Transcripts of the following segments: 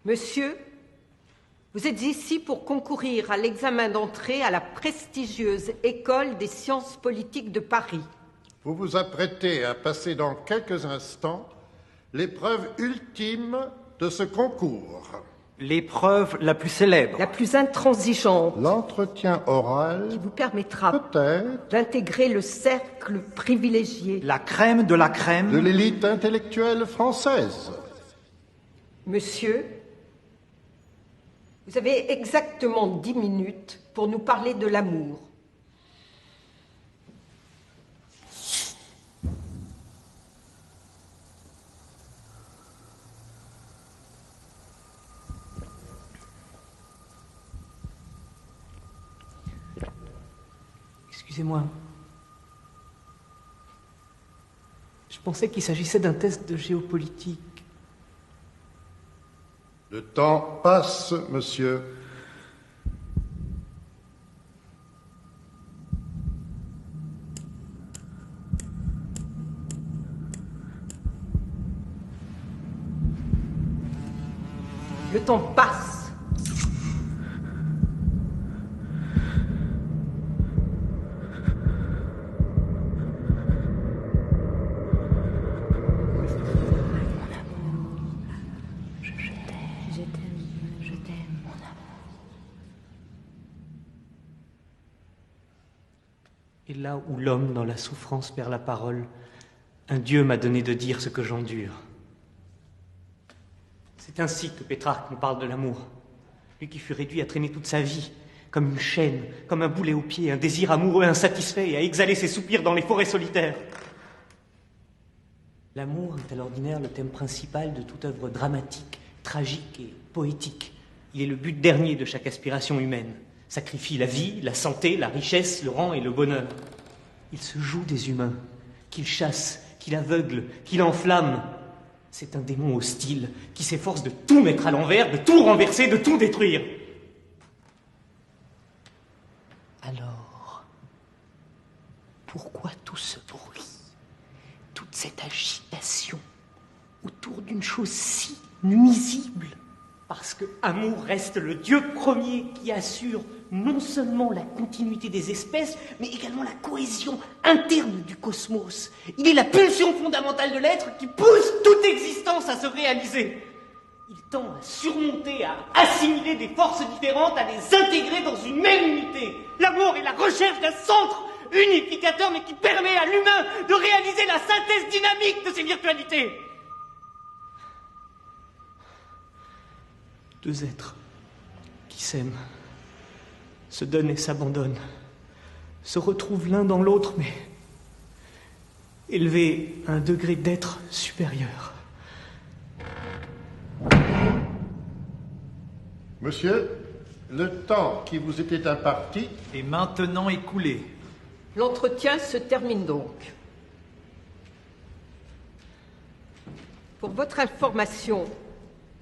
Monsieur, vous êtes ici pour concourir à l'examen d'entrée à la prestigieuse École des sciences politiques de Paris. Vous vous apprêtez à passer dans quelques instants l'épreuve ultime de ce concours. L'épreuve la plus célèbre. La plus intransigeante. L'entretien oral qui vous permettra peut-être d'intégrer le cercle privilégié. La crème de la crème. De l'élite intellectuelle française. Monsieur, vous avez exactement 10 minutes pour nous parler de l'amour. Excusez-moi. Je pensais qu'il s'agissait d'un test de géopolitique. Le temps passe, monsieur. Le temps passe. Et là où l'homme dans la souffrance perd la parole, un Dieu m'a donné de dire ce que j'endure. C'est ainsi que Pétrarque nous parle de l'amour. Lui qui fut réduit à traîner toute sa vie, comme une chaîne, comme un boulet au pied, un désir amoureux insatisfait et à exhaler ses soupirs dans les forêts solitaires. L'amour est à l'ordinaire le thème principal de toute œuvre dramatique, tragique et poétique. Il est le but dernier de chaque aspiration humaine. Sacrifie la vie, la santé, la richesse, le rang et le bonheur. Il se joue des humains, qu'il chasse, qu'il aveugle, qu'il enflamme. C'est un démon hostile qui s'efforce de tout mettre à l'envers, de tout renverser, de tout détruire. Alors, pourquoi tout ce bruit, toute cette agitation autour d'une chose si nuisible? Parce que amour reste le Dieu premier qui assure non seulement la continuité des espèces, mais également la cohésion interne du cosmos. Il est la pulsion fondamentale de l'être qui pousse toute existence à se réaliser. Il tend à surmonter, à assimiler des forces différentes, à les intégrer dans une même unité. L'amour est la recherche d'un centre unificateur, mais qui permet à l'humain de réaliser la synthèse dynamique de ses virtualités. Deux êtres qui s'aiment, se donnent et s'abandonnent, se retrouvent l'un dans l'autre, mais élevés à un degré d'être supérieur. Monsieur, le temps qui vous était imparti est maintenant écoulé. L'entretien se termine donc. Pour votre information,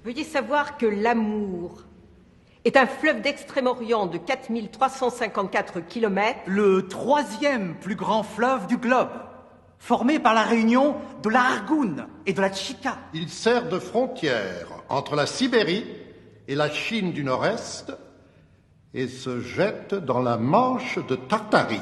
veuillez savoir que l'amour est un fleuve d'Extrême-Orient de 4354 km. Le troisième plus grand fleuve du globe, formé par la réunion de la Argoun et de la Tchika. Il sert de frontière entre la Sibérie et la Chine du Nord-Est et se jette dans la Manche de Tartarie.